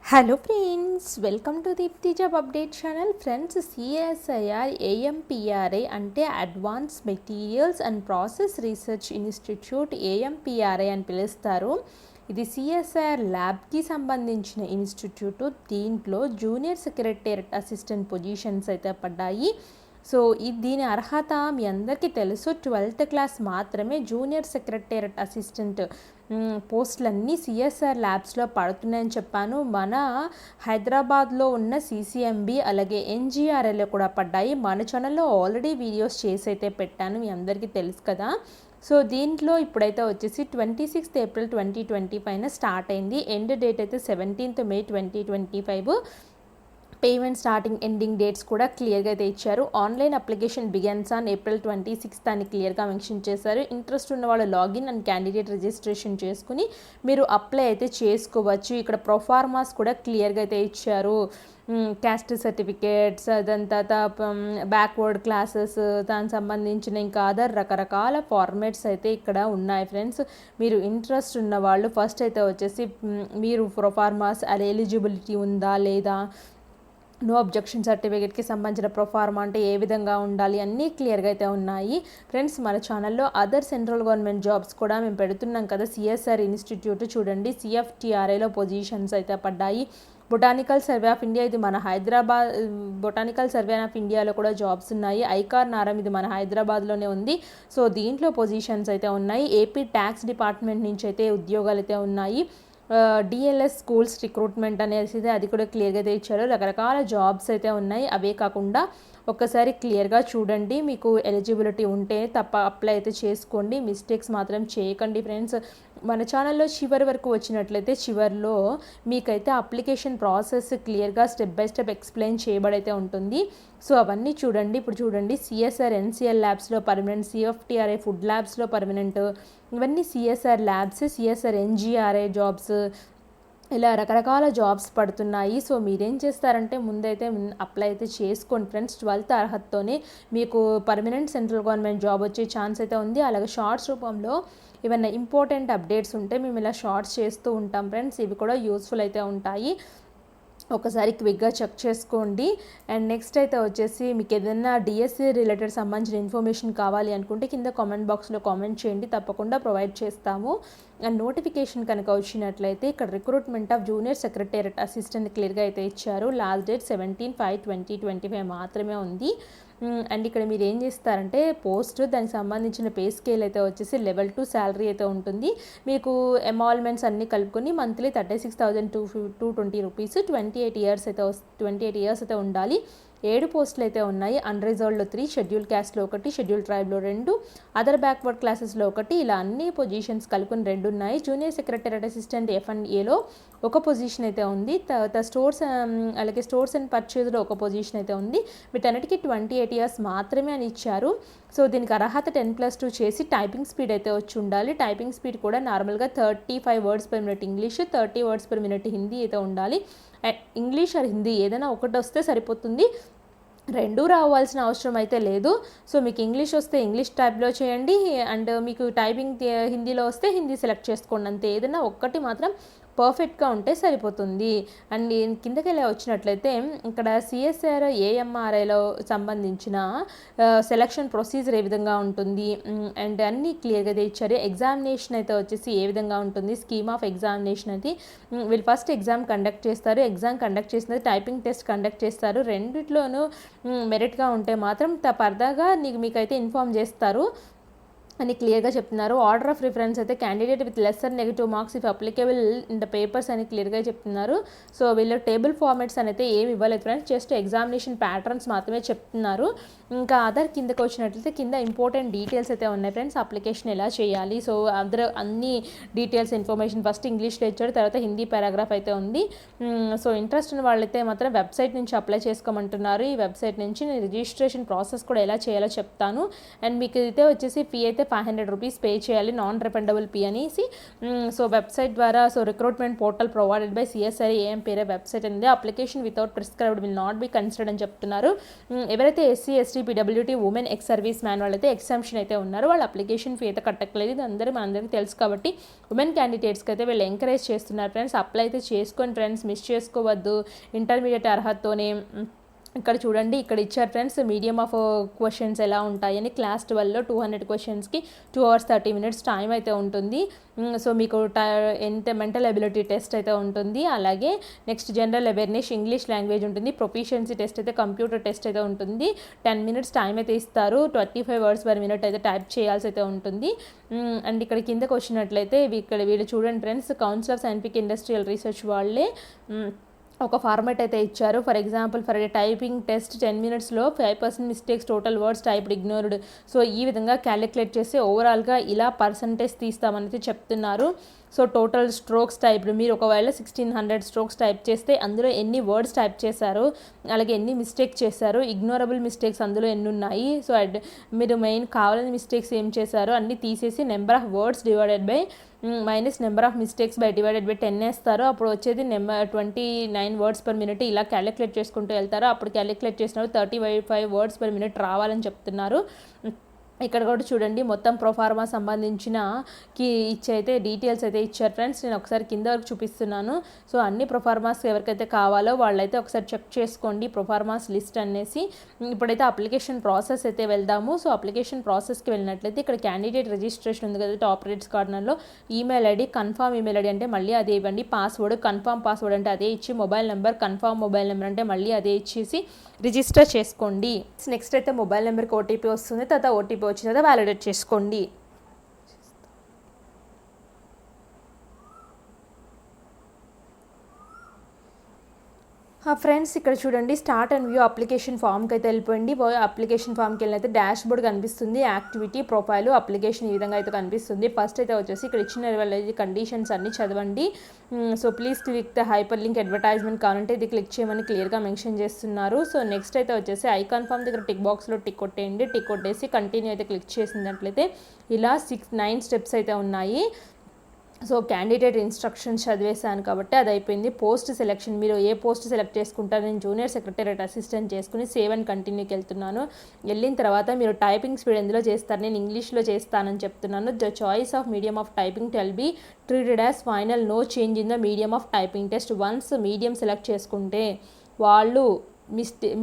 Hello friends, welcome to Deepti Job Update channel. Friends, CSIR AMPRA అంటే advance materials and process research institute AMPRA అని పిలుస్తారు. ఇది CSIR ల్యాబ్కి సంబంధించిన institute. దీంట్లో జూనియర్ సెక్రటేరియట్ అసిస్టెంట్ పొజిషన్స్ అయితే పడ్డాయి. సో దీని అర్హత మీ అందరికీ తెలుసు, 12th క్లాస్ మాత్రమే. జూనియర్ సెక్రటేరియట్ అసిస్టెంట్ పోస్టులన్నీ సిఎస్ఆర్ ల్యాబ్స్లో పడుతున్నాయని చెప్పాను. మన హైదరాబాద్లో ఉన్న సిసిఎంబి అలాగే ఎన్జిఆర్ఏలో కూడా పడ్డాయి. మన ఛానల్లో ఆల్రెడీ వీడియోస్ చేసి అయితే పెట్టాను, మీ అందరికీ తెలుసు కదా. సో దీంట్లో ఇప్పుడైతే వచ్చేసి 26th April 2025 స్టార్ట్ అయింది. ఎండ్ డేట్ అయితే 17th May 2025. Payment starting ending dates కూడా క్లియర్గా అయితే ఇచ్చారు. Online application begins on April 26th అని క్లియర్గా మెన్షన్ చేశారు. ఇంట్రెస్ట్ ఉన్న వాళ్ళు లాగిన్ అండ్ క్యాండిడేట్ రిజిస్ట్రేషన్ చేసుకుని మీరు అప్లై అయితే చేసుకోవచ్చు. ఇక్కడ ప్రొఫార్మాస్ కూడా క్లియర్గా అయితే ఇచ్చారు. క్యాస్ట్ సర్టిఫికేట్స్, అదంతా బ్యాక్వర్డ్ క్లాసెస్, దానికి సంబంధించిన ఇంకా అదర్ రకరకాల ఫార్మేట్స్ అయితే ఇక్కడ ఉన్నాయి ఫ్రెండ్స్. మీరు ఇంట్రెస్ట్ ఉన్న వాళ్ళు ఫస్ట్ అయితే వచ్చేసి మీరు ప్రొఫార్మాస్ అది ఎలిజిబిలిటీ ఉందా లేదా, నో అబ్జెక్షన్ సర్టిఫికేట్కి సంబంధించిన ప్రొఫార్మా అంటే ఏ విధంగా ఉండాలి అన్నీ క్లియర్గా అయితే ఉన్నాయి ఫ్రెండ్స్. మన ఛానల్లో అదర్ సెంట్రల్ గవర్నమెంట్ జాబ్స్ కూడా మేము పెడుతున్నాం కదా. సిఎస్ఆర్ ఇన్స్టిట్యూట్ చూడండి, CFTRAలో పొజిషన్స్ అయితే పడ్డాయి. బొటానికల్ సర్వే ఆఫ్ ఇండియా, ఇది మన హైదరాబాద్. బొటానికల్ సర్వే ఆఫ్ ఇండియాలో కూడా జాబ్స్ ఉన్నాయి. ఐకార్ నారం, ఇది మన హైదరాబాద్లోనే ఉంది. సో దీంట్లో పొజిషన్స్ అయితే ఉన్నాయి. ఏపీ ట్యాక్స్ డిపార్ట్మెంట్ నుంచి అయితే ఉద్యోగాలు అయితే ఉన్నాయి. డిఎల్ఎస్ స్కూల్స్ రిక్రూట్మెంట్ అనేసి అది కూడా క్లియర్గా అయితే ఇచ్చారు. రకరకాల జాబ్స్ అయితే ఉన్నాయి. అవే కాకుండా ఒక్కసారి క్లియర్గా చూడండి, మీకు ఎలిజిబిలిటీ ఉంటే తప్ప అప్లై అయితే చేసుకోండి. మిస్టేక్స్ మాత్రం చేయకండి ఫ్రెండ్స్. మన ఛానల్లో చివరి వరకు వచ్చినట్లయితే చివరిలో మీకైతే అప్లికేషన్ ప్రాసెస్ క్లియర్గా స్టెప్ బై స్టెప్ ఎక్స్ప్లెయిన్ చేయబడైతే ఉంటుంది. సో అవన్నీ చూడండి. ఇప్పుడు చూడండి, సిఎస్ఆర్ NCL ల్యాబ్స్లో పర్మనెంట్, CFTRA ఫుడ్ ల్యాబ్స్లో పర్మనెంట్, ఇవన్నీ CSR labs, CSR NGRA jobs, ఇలా రకరకాల జాబ్స్ పడుతున్నాయి. సో మీరేం చేస్తారంటే ముందైతే అప్లై అయితే చేసుకోండి ఫ్రెండ్స్. 12th అర్హతతోనే మీకు పర్మనెంట్ సెంట్రల్ గవర్నమెంట్ జాబ్ వచ్చే ఛాన్స్ అయితే ఉంది. అలాగే షార్ట్స్ రూపంలో ఏమైనా ఇంపార్టెంట్ అప్డేట్స్ ఉంటే మేము ఇలా షార్ట్స్ చేస్తూ ఉంటాం ఫ్రెండ్స్. ఇవి కూడా యూస్ఫుల్ అయితే ఉంటాయి, ఒకసారి క్విక్గా చెక్ చేసుకోండి. అండ్ నెక్స్ట్ అయితే వచ్చేసి మీకు ఏదైనా డిఎస్సి రిలేటెడ్ సంబంధించిన ఇన్ఫర్మేషన్ కావాలి అనుకుంటే కింద కామెంట్ బాక్స్లో కామెంట్ చేయండి, తప్పకుండా ప్రొవైడ్ చేస్తాము. అండ్ నోటిఫికేషన్ కనుక వచ్చినట్లయితే ఇక్కడ recruitment of junior secretariat assistant క్లియర్గా అయితే ఇచ్చారు. లాస్ట్ డేట్ 17/5/2025 మాత్రమే ఉంది. అండ్ ఇక్కడ మీరు ఏం చేస్తారంటే పోస్ట్, దానికి సంబంధించిన పే స్కేల్ అయితే వచ్చేసి Level 2 శాలరీ అయితే ఉంటుంది. మీకు ఎమాల్మెంట్స్ అన్నీ కలుపుకొని మంత్లీ 36,220 రూపీస్, 28 ఇయర్స్ అయితే ఉండాలి. 7 పోస్టులు అయితే ఉన్నాయి. అన్రిజర్వ్డ్లో 3, షెడ్యూల్ క్యాస్ట్లో 1, షెడ్యూల్ ట్రైబ్లో 2, అదర్ బ్యాక్వర్డ్ క్లాసెస్లో 1, ఇలా అన్ని పొజిషన్స్ కలుపుకొని 2 ఉన్నాయి. జూనియర్ సెక్రటేరియట్ అసిస్టెంట్ F&Aలో 1 పొజిషన్ అయితే ఉంది. తర్వాత స్టోర్స్ అలాగే స్టోర్స్ అండ్ పర్చేజ్లో 1 పొజిషన్ అయితే ఉంది. వీటన్నిటికీ 28 ఇయర్స్ మాత్రమే అని ఇచ్చారు. సో దీనికి అర్హత 10+2 చేసి టైపింగ్ స్పీడ్ అయితే వచ్చి ఉండాలి. టైపింగ్ స్పీడ్ కూడా నార్మల్గా 35 words per minute English, 30 words per minute Hindi అయితే ఉండాలి. ఇంగ్లీష్ ఆర్ హిందీ ఏదైనా ఒకటి వస్తే సరిపోతుంది, రెండూ రావాల్సిన అవసరం అయితే లేదు. సో మీకు ఇంగ్లీష్ వస్తే ఇంగ్లీష్ టైప్లో చేయండి, అండ్ మీకు టైపింగ్ హిందీలో వస్తే హిందీ సెలెక్ట్ చేసుకోండి అంతే. ఏదైనా ఒక్కటి మాత్రం పర్ఫెక్ట్గా ఉంటే సరిపోతుంది. అండ్ కిందకి వెళ్ళి వచ్చినట్లయితే ఇక్కడ CSR AMRAలో సంబంధించిన సెలక్షన్ ప్రొసీజర్ ఏ విధంగా ఉంటుంది అండ్ అన్నీ క్లియర్గా ఇచ్చారు. ఎగ్జామినేషన్ అయితే వచ్చేసి ఏ విధంగా ఉంటుంది, స్కీమ్ ఆఫ్ ఎగ్జామినేషన్ అయితే వీళ్ళు ఫస్ట్ ఎగ్జామ్ కండక్ట్ చేస్తారు. ఎగ్జామ్ కండక్ట్ చేసిన టైపింగ్ టెస్ట్ కండక్ట్ చేస్తారు. రెండిట్లోనూ మెరిట్గా ఉంటే మాత్రం ఫర్దర్గా మీకైతే ఇన్ఫామ్ చేస్తారు అని క్లియర్గా చెప్తున్నారు. ఆర్డర్ ఆఫ్ రిఫరెన్స్ అయితే candidate with lesser negative marks if applicable in the papers అని క్లియర్గా చెప్తున్నారు. సో వీళ్ళు టేబుల్ ఫార్మాట్స్ అయితే ఏమి ఇవ్వలేదు ఫ్రెండ్స్, జస్ట్ ఎగ్జామినేషన్ ప్యాటర్న్స్ మాత్రమే చెప్తున్నారు. ఇంకా అదర్ కిందకి వచ్చినట్లయితే కింద ఇంపార్టెంట్ డీటెయిల్స్ అయితే ఉన్నాయి ఫ్రెండ్స్. అప్లికేషన్ ఎలా చేయాలి, సో అదర్ అన్ని డీటెయిల్స్ ఇన్ఫర్మేషన్ ఫస్ట్ ఇంగ్లీష్లో ఇచ్చారు, తర్వాత హిందీ పారాగ్రాఫ్ అయితే ఉంది. సో ఇంట్రెస్ట్ ఉన్న వాళ్ళైతే మాత్రం వెబ్సైట్ నుంచి అప్లై చేసుకోమంటున్నారు. ఈ వెబ్సైట్ నుంచి నేను రిజిస్ట్రేషన్ ప్రాసెస్ కూడా ఎలా చేయాలో చెప్తాను. అండ్ మీకు అయితే వచ్చేసి ఫీ అయితే ₹500 పే చేయాలి, నాన్ రిఫండబుల్ ఫీ అనేసి. సో వెబ్సైట్ ద్వారా recruitment portal provided by CSI AMPRI website అనేది application without prescribed will not be considered అని చెప్తున్నారు. ఎవరైతే SC ST PWT women ex service man వాళ్ళైతే ఎగ్జామ్షన్ అయితే ఉన్నారో వాళ్ళ అప్లికేషన్ ఫీ అయితే కట్టట్లేదు. ఇది మనందరికీ తెలుసు కాబట్టి ఉమెన్ క్యాండిడేట్స్కి అయితే వీళ్ళు ఎంకరేజ్ చేస్తున్నారు ఫ్రెండ్స్. అప్లై అయితే చేసుకోండి ఫ్రెండ్స్, మిస్ చేసుకోవద్దు. ఇంటర్మీడియట్ అర్హతతోనే ఇక్కడ చూడండి, ఇక్కడ ఇచ్చారు ఫ్రెండ్స్ మీడియం ఆఫ్ క్వశ్చన్స్ ఎలా ఉంటాయని. క్లాస్ 12లో 200 క్వశ్చన్స్కి 2 hours 30 minutes టైం అయితే ఉంటుంది. సో మీకు ఎంత మెంటల్ ఎబిలిటీ టెస్ట్ అయితే ఉంటుంది, అలాగే next general awareness, English language ఉంటుంది, ప్రొఫిషియన్సీ టెస్ట్ అయితే కంప్యూటర్ టెస్ట్ అయితే ఉంటుంది. 10 minutes టైం అయితే ఇస్తారు. 25 words per minute అయితే టైప్ చేయాల్సి అయితే ఉంటుంది. అండ్ ఇక్కడ కిందకు వచ్చినట్లయితే వీళ్ళు చూడండి friends, council of scientific industrial research వాళ్ళే ఒక ఫార్మాట్ అయితే ఇచ్చారు. For example for a typing test 10 minutesలో 5% mistakes, total words typed ignored. So ఈ విధంగా క్యాలిక్యులేట్ చేసి ఓవరాల్గా ఇలా పర్సంటేజ్ తీస్తామని చెప్తున్నారు. సో టోటల్ స్ట్రోక్స్ టైప్డ్, మీరు ఒకవేళ 1600 స్ట్రోక్స్ టైప్ చేస్తే అందులో ఎన్ని వర్డ్స్ టైప్ చేశారు, అలాగే ఎన్ని మిస్టేక్స్ చేశారు, ఇగ్నోరబుల్ మిస్టేక్స్ అందులో ఎన్ని ఉన్నాయి, సో మీరు మెయిన్ కావాలని మిస్టేక్స్ ఏం చేశారు అన్నీ తీసేసి number of words divided by minus number of mistakes by divided by 10 వేస్తారు. అప్పుడు వచ్చేది 29 words per minute ఇలా క్యాలిక్యులేట్ చేసుకుంటూ వెళ్తారు. అప్పుడు క్యాలిక్యులేట్ చేసినప్పుడు 35 words per minute రావాలని చెప్తున్నారు. ఇక్కడ కూడా చూడండి, మొత్తం ప్రొఫార్మా సంబంధించిన అయితే డీటెయిల్స్ అయితే ఇచ్చారు ఫ్రెండ్స్. నేను ఒకసారి కింద వరకు చూపిస్తున్నాను. సో అన్ని ప్రొఫార్మాస్ ఎవరికైతే కావాలో వాళ్ళైతే ఒకసారి చెక్ చేసుకోండి ప్రొఫార్మాస్ లిస్ట్ అనేసి. ఇప్పుడైతే అప్లికేషన్ ప్రాసెస్ అయితే వెళ్దాము. సో అప్లికేషన్ ప్రాసెస్కి వెళ్ళినట్లయితే ఇక్కడ క్యాండిడేట్ రిజిస్ట్రేషన్ ఉంది కదా టాప్ రైట్స్ కార్నర్లో, email ID, confirm email ID అంటే మళ్ళీ అదే ఇవ్వండి, పాస్వర్డ్ కన్ఫర్మ్ పాస్వర్డ్ అంటే అదే ఇచ్చి, mobile number confirm mobile number అంటే మళ్ళీ అదే ఇచ్చేసి రిజిస్టర్ చేసుకోండి. నెక్స్ట్ అయితే మొబైల్ నెంబర్కి ఓటీపీ వస్తుంది, తర్వాత ఓటీపీ వచ్చిన తర్వాత వ్యాలిడేట్ చేసుకోండి. ఫ్రెండ్స్ ఇక్కడ చూడండి, స్టార్ట్ అండ్ వ్యూ అప్లికేషన్ ఫామ్కి అయితే వెళ్ళిపోయింది. అప్లికేషన్ ఫామ్కి వెళ్ళినైతే డాష్ బోర్డ్ కనిపిస్తుంది, యాక్టివిటీ, ప్రొఫైల్, అప్లికేషన్ ఈ విధంగా అయితే కనిపిస్తుంది. ఫస్ట్ అయితే వచ్చేసి ఇక్కడ ఇచ్చిన కండిషన్స్ అన్ని చదవండి. So please click the hyper link advertisement కావాలంటే ఇది క్లిక్ చేయమని క్లియర్గా మెన్షన్ చేస్తున్నారు. సో నెక్స్ట్ అయితే వచ్చేసి ఐ కన్ఫర్మ్ దగ్గర టిక్ బాక్స్లో టిక్ కొట్టేయండి. టిక్ కొట్టేసి కంటిన్యూ అయితే క్లిక్ చేసినట్లయితే ఇలా 9 steps అయితే ఉన్నాయి. సో క్యాండిడేట్ ఇన్స్ట్రక్షన్స్ చదివేశాను కాబట్టి అది అయిపోయింది. పోస్ట్ సెలెక్షన్, మీరు ఏ పోస్ట్ సెలెక్ట్ చేసుకుంటారో నేను జూనియర్ సెక్రటరియట్ అసిస్టెంట్ చేసుకుని సేవ్ అండ్ కంటిన్యూకి వెళ్తున్నాను. వెళ్ళిన తర్వాత మీరు టైపింగ్ స్పీడ్ ఎందులో చేస్తారు, నేను ఇంగ్లీష్లో చేస్తానని చెప్తున్నాను. The choice of medium of typing tell be treated as final, no change in the medium of typing test. Once medium select చేసుకుంటే వాళ్ళు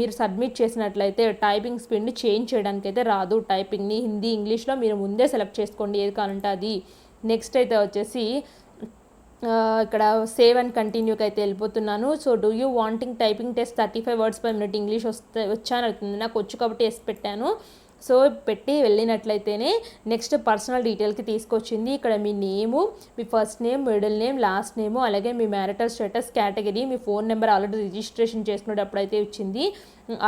మీరు సబ్మిట్ చేసినట్లయితే టైపింగ్ స్పీడ్ని చేంజ్ చేయడానికి అయితే రాదు. టైపింగ్ని హిందీ ఇంగ్లీష్లో మీరు ముందే సెలెక్ట్ చేసుకోండి ఏది కావాలంటే అది. నెక్స్ట్ అయితే వచ్చేసి ఇక్కడ సేవ్ అండ్ కంటిన్యూకి అయితే వెళ్ళిపోతున్నాను. So do you wanting typing test 35 words per minute English వచ్చాను అవుతుంది, నాకు వచ్చు కాబట్టి ఎస్ పెట్టాను. సో పెట్టి వెళ్ళినట్లయితేనే నెక్స్ట్ పర్సనల్ డీటెయిల్కి తీసుకొచ్చింది. ఇక్కడ మీ నేము, మీ first name, middle name, last name, అలాగే మీ మ్యారిటల్ స్టేటస్, కేటగిరీ, మీ ఫోన్ నెంబర్ ఆల్రెడీ రిజిస్ట్రేషన్ చేసుకునేటప్పుడు అయితే ఇచ్చింది.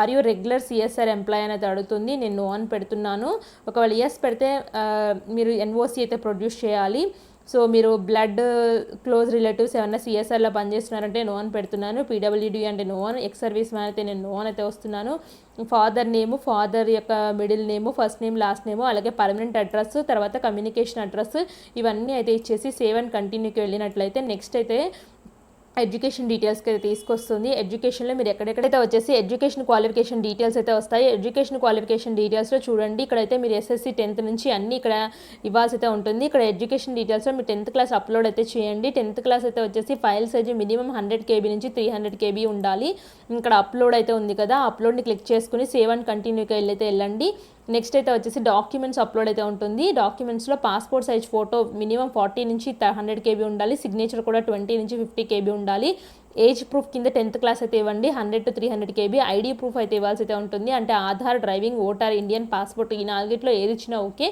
Are you regular CSR employee అనేది అడుగుతుంది, నేను నో అని పెడుతున్నాను. ఒకవేళ ఎస్ పెడితే మీరు ఎన్ఓసి అయితే ప్రొడ్యూస్ చేయాలి. సో మీరు బ్లడ్ క్లోజ్ రిలేటివ్స్ ఏమన్నా సిఎస్ఆర్లో పనిచేస్తున్నారంటే నో అని పెడుతున్నాను. పీడబ్ల్యూడీ అంటే నో అని, ఎక్స్ సర్వీస్ మ్యాన్ అయితే నేను నో అని అయితే వస్తున్నాను. ఫాదర్ నేము, ఫాదర్ యొక్క మిడిల్ నేము, ఫస్ట్ నేమ్, లాస్ట్ నేము, అలాగే పర్మనెంట్ అడ్రస్, తర్వాత కమ్యూనికేషన్ అడ్రస్ ఇవన్నీ అయితే ఇచ్చేసి సేవ్ అండ్ కంటిన్యూకి వెళ్ళినట్లయితే నెక్స్ట్ అయితే ఎడ్యుకేషన్ డీటెయిల్స్కి అయితే తీసుకొస్తుంది. ఎడ్యుకేషన్లో మీరు ఎక్కడెక్కడైతే వచ్చేసి ఎడ్యుకేషన్ క్వాలిఫికేషన్ డీటెయిల్స్ అయితే వస్తాయి. ఎడ్యుకేషన్ క్వాలిఫికేషన్ డీటెయిల్స్లో చూడండి, ఇక్కడైతే మీరు ఎస్ఎస్సి 10th నుంచి అన్నీ ఇక్కడ ఇవ్వాల్సి అయితే ఉంటుంది. ఇక్కడ ఎడ్యుకేషన్ డీటెయిల్స్లో మీరు 10th క్లాస్ అప్లోడ్ అయితే చేయండి. 10th క్లాస్ అయితే వచ్చేసి ఫైల్ సైజ్ మినిమం 100 KB నుంచి 300 KB ఉండాలి. ఇక్కడ అప్లోడ్ అయితే ఉంది కదా, అప్లోడ్ని క్లిక్ చేసుకుని సేవ్ అండ్ కంటిన్యూకి వెళ్ళండి. నెక్స్ట్ అయితే వచ్చేసి డాక్యుమెంట్స్ అప్లోడ్ అయితే ఉంటుంది. డాక్యుమెంట్స్లో పాస్పోర్ట్ సైజ్ ఫోటో మినిమం 40 నుంచి 100 KB ఉండాలి. సిగ్నేచర్ కూడా 20 నుంచి 50 KB ఉండాలి. ఏజ్ ప్రూఫ్ కింద 10th క్లాస్ అయితే ఇవ్వండి. 100 to 300 KB. ఐడి ప్రూఫ్ అయితే ఇవ్వాల్సి అయితే ఉంటుంది, అంటే Aadhaar, driving, voter, Indian passport ఈ 4 ఏది ఇచ్చినా ఓకే.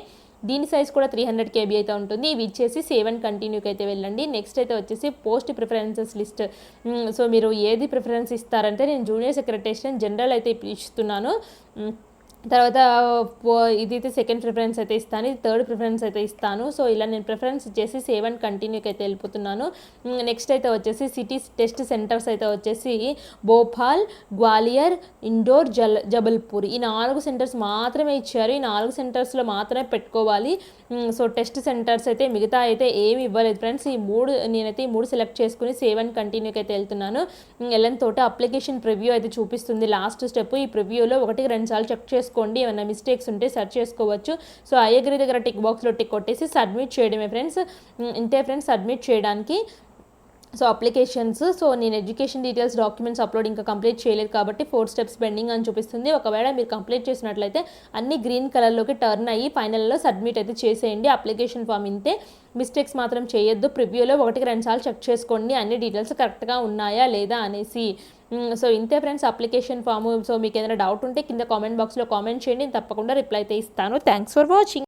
దీని సైజ్ కూడా 300 KB అయితే ఉంటుంది. ఇవి ఇచ్చేసి సేవ్ అండ్ కంటిన్యూకి అయితే వెళ్ళండి. నెక్స్ట్ అయితే వచ్చేసి పోస్ట్ ప్రిఫరెన్సెస్ లిస్ట్. సో మీరు ఏది ప్రిఫరెన్స్ ఇస్తారంటే నేను జూనియర్ సెక్రటరీ జనరల్ అయితే ఇస్తున్నాను. తర్వాత ఇదైతే సెకండ్ ప్రిఫరెన్స్ అయితే ఇస్తాను, ఇది థర్డ్ ప్రిఫరెన్స్ అయితే ఇస్తాను. సో ఇలా నేను ప్రిఫరెన్స్ ఇచ్చేసి సేవ్ అండ్ కంటిన్యూకి అయితే వెళ్ళిపోతున్నాను. నెక్స్ట్ అయితే వచ్చేసి సిటీస్ టెస్ట్ సెంటర్స్ అయితే వచ్చేసి భోపాల్, గ్వాలియర్, ఇండోర్, జబల్పూర్ ఈ 4 సెంటర్స్ మాత్రమే ఇచ్చారు. ఈ 4 సెంటర్స్లో మాత్రమే పెట్టుకోవాలి. సో టెస్ట్ సెంటర్స్ అయితే మిగతా అయితే ఏమి ఇవ్వలేదు ఫ్రెండ్స్. నేనైతే ఈ 3 సెలెక్ట్ చేసుకుని సేవ్ అండ్ కంటిన్యూకి అయితే వెళ్తున్నాను. వెళ్ళిన తోట అప్లికేషన్ ప్రివ్యూ అయితే చూపిస్తుంది లాస్ట్ స్టెప్. ఈ ప్రివ్యూలో 1-2 సార్లు చెక్ చేసుకోండి, ఏమైనా మిస్టేక్స్ ఉంటే సెర్చ్ చేసుకోవచ్చు. సో ఐ అగ్రీ దగ్గర టిక్ బాక్స్లో టిక్ కొట్టేసి సబ్మిట్ చేయడమే ఫ్రెండ్స్. ఇంతే ఫ్రెండ్స్ సబ్మిట్ చేయడానికి. సో అప్లికేషన్స్, సో నేను ఎడ్యుకేషన్ డీటెయిల్స్ డాక్యుమెంట్స్ అప్లోడ్ ఇంకా కంప్లీట్ చేయలేదు కాబట్టి 4 స్టెప్స్ పెండింగ్ అని చూపిస్తుంది. ఒకవేళ మీరు కంప్లీట్ చేసినట్లయితే అన్ని గ్రీన్ కలర్లోకి టర్న్ అయ్యి ఫైనల్లో సబ్మిట్ అయితే చేసేయండి. అప్లికేషన్ ఫామ్ ఇంతే, మిస్టేక్స్ మాత్రం చేయొద్దు. ప్రివ్యూలో 1-2 సార్లు చెక్ చేసుకోండి అన్ని డీటెయిల్స్ కరెక్ట్గా ఉన్నాయా లేదా అనేసి. సో ఇంతే ఫ్రెండ్స్ అప్లికేషన్ ఫామ్. సో మీకు ఏదైనా డౌట్ ఉంటే కింద కామెంట్ బాక్స్లో కామెంట్ చేయండి, తప్పకుండా రిప్లై అయితే ఇస్తాను. Thanks for watching.